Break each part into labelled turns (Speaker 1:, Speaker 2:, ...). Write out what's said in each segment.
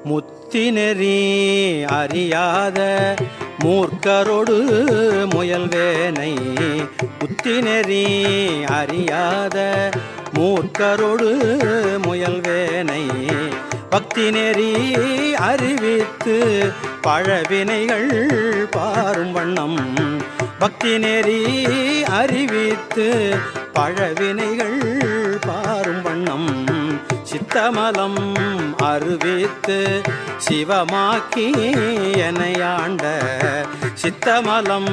Speaker 1: முத்தினெறி அறியாத மூர்க்கரோடு முயல்வேனை. முத்தினெறி அறியாத மூர்க்கரோடு முயல்வேனை. பக்தி நெறி அறிவித்து பழவினைகள் பாரும் வண்ணம். பக்தி நெறி அறிவித்து பழவினைகள் பாரும் வண்ணம். சித்தமலம் அறிவித்து சிவமாக்கி எனையாண்ட. சித்தமலம்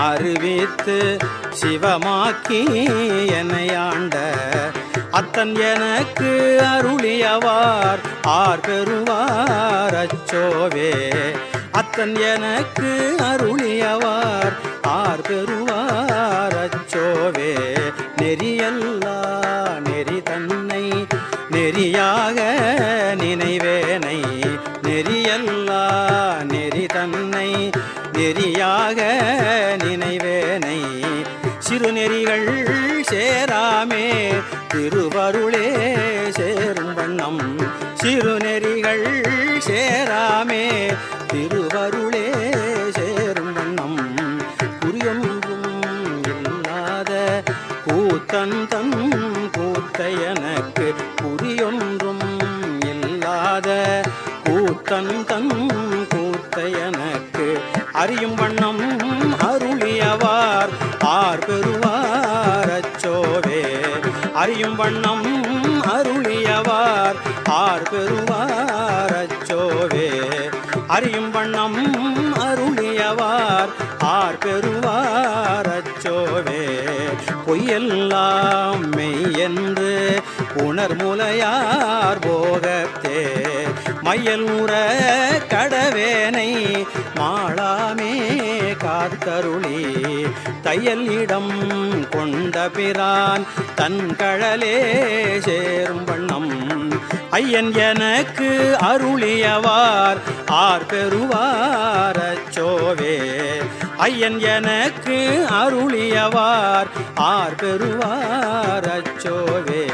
Speaker 1: அறிவித்து சிவமாக்கி எனையாண்ட. அத்தன் எனக்கு அருளியவார் ஆர் பெறுவார் அச்சோவே. அத்தன் எனக்கு அருளியவார் ஆர் பெறுவார் அச்சோவே. நெறியல்லா நெறி தன்னை நெறியாக நினைவேனை. நெறியல்லா நெறி தன்னை நெறியாக நினைவேனை. சிறுநெறிகள் சேராமே திருவருளே சேரும் வண்ணம். சிறுநெறிகள் சேராமே திருவருளே சேரும் வண்ணம். குறியொன்றும் இல்லாத கூத்தன் தன் கூத்தை எனக்கு. குறியொன்றும் இல்லாத கூத்தன் தன் கூத்தை எனக்கு. அறியும் வண்ணம் அருளியவார் ஆர் பெறுவார் அச்சோவே. அறியும் வண்ணம் அருளியவார் ஆர் பெறுவார் அச்சோவே. அறியும் வண்ணம் அருளியவார் ஆர் பெறுவார் அச்சோவே. பொய்யெல்லாம் மெய்யென்று உணர்முலையார் போகத்தே. மையல்முற கடவேனை மாளாமே காத்தருளி. தையல் இடம் கொண்ட பிரான் தன் கழலே சேரும் வண்ணம். ஐயன் எனக்கு அருளியவார் ஆர் பெறுவார் அச்சோவே. ஐயன் எனக்கு அருளியவார் ஆர் பெறுவார் அச்சோவே.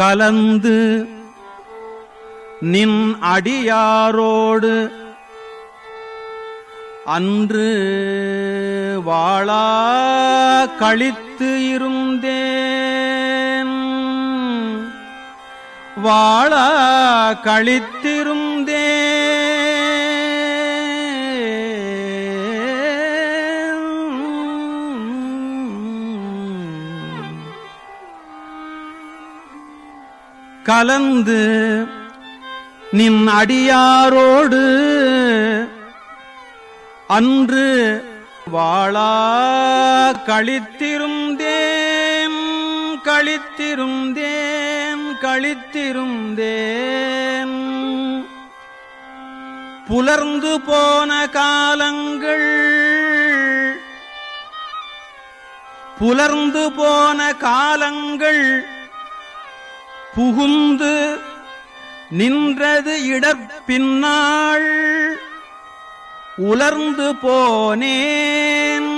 Speaker 2: கலந்து நின் அடியாரோடு அன்று வாழா கழித்து இருந்தேன். வாழா கழித்திருந்தேன். கலந்து நின் அடியாரோடு அன்று வாழா கழித்திருந்தேன். கழித்திருந்தேன் கழித்திருந்தேன். புலர்ந்து போன காலங்கள் புலர்ந்து போன காலங்கள் புகுந்து நின்றது இடர்பின்னாள். உலர்ந்து போனேன்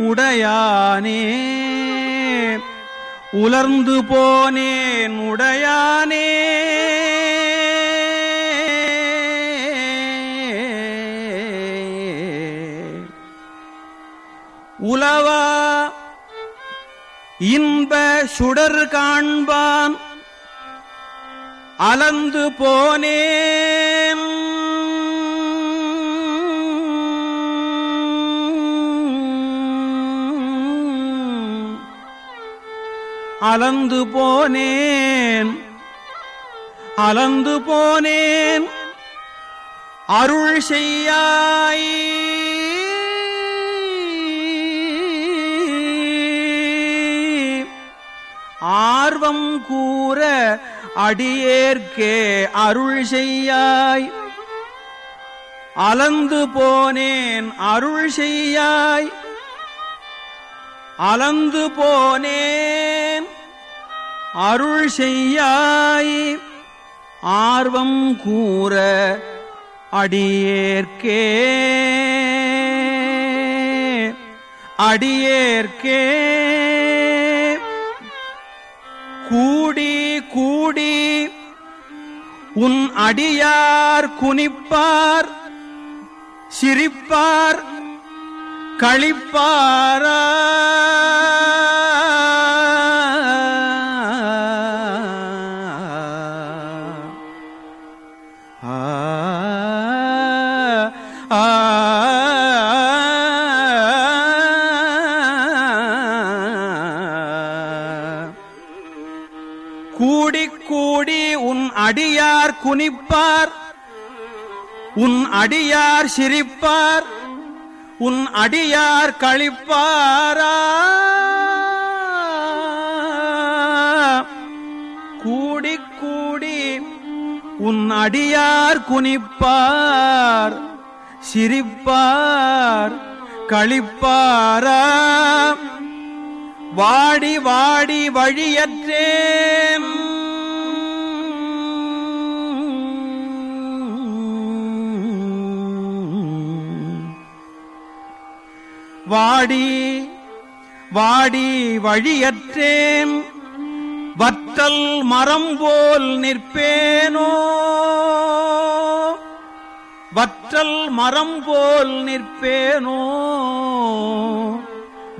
Speaker 2: உடையானே. உலர்ந்து போனேன் உடையானே. உலவா இன்ப சுடர் காண்பான் அலந்து போனேன். அலந்து போனேன் அலந்து போனேன். அருள் செய்யாய் ஆர்வம் கூற அடியேற்கே அருள் செய்யாய் அலந்து போனேன் அருள் செய்யாய் அலந்து போனேன் அருள் செய்யாய் ஆர்வம் கூற அடியேற்கே அடியேற்கே கூடி கூடி உன் அடியார் குனிப்பார் சிரிப்பார் களிப்பாரா கூடி கூடி உன் அடியார் குனிப்பார் உன் அடியார் சிரிப்பார் உன் அடியார் களிப்பாரா கூடி கூடி உன் அடியார் குனிப்பார் சிரிப்பார் களிப்பாரா வாடி வாடி வழியற்றேன் வாடி வாடி வழியற்றேன் வற்றல் மரம் போல் நிற்பேனோ வற்றல் மரம் போல் நிற்பேனோ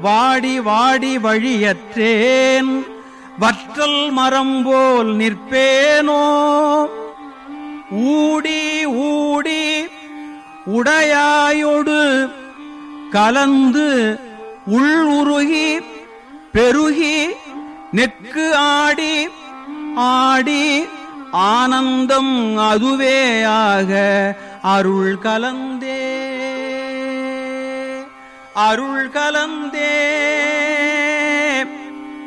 Speaker 2: வாடி வாடி வழியற்றேன் வற்றல் மரம் போல் நிற்பேனோ ஊடி ஊடி உடையாயொடு கலந்து உள்ளுருகி பெருகி நெக்கு ஆடி ஆடி ஆனந்தம் அதுவேயாக அருள் கலந்தே அருள் கலந்தே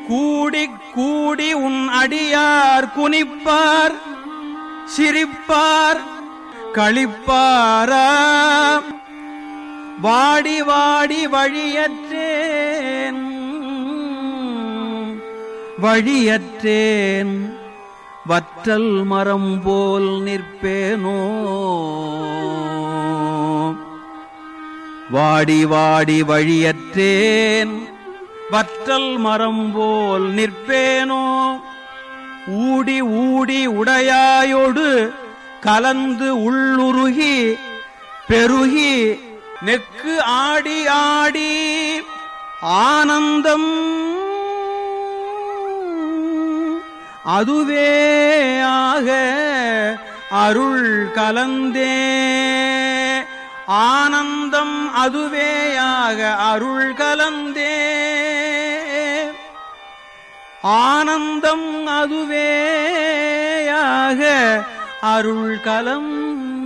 Speaker 2: கூடி கூடி உன் அடியார் குனிப்பார் சிரிப்பார் களிப்பாரா வாடி வாடி வழியற்றேன் வழியற்றேன் வற்றல் மரம் போல் நிற்பேனோ வாடி வாடி வழியற்றேன் வற்றல் மரம் போல் நிற்பேனோ ஊடி ஊடி உடையாயோடு கலந்து உள்ளுருகி பெருகி நெக்கு ஆடி ஆடி ஆனந்தம் அதுவே ஆக அருள் கலந்தே ஆனந்தம் அதுவேயாக அருள் கலந்தே ஆனந்தம் அதுவேயாக அருள் கலந்தே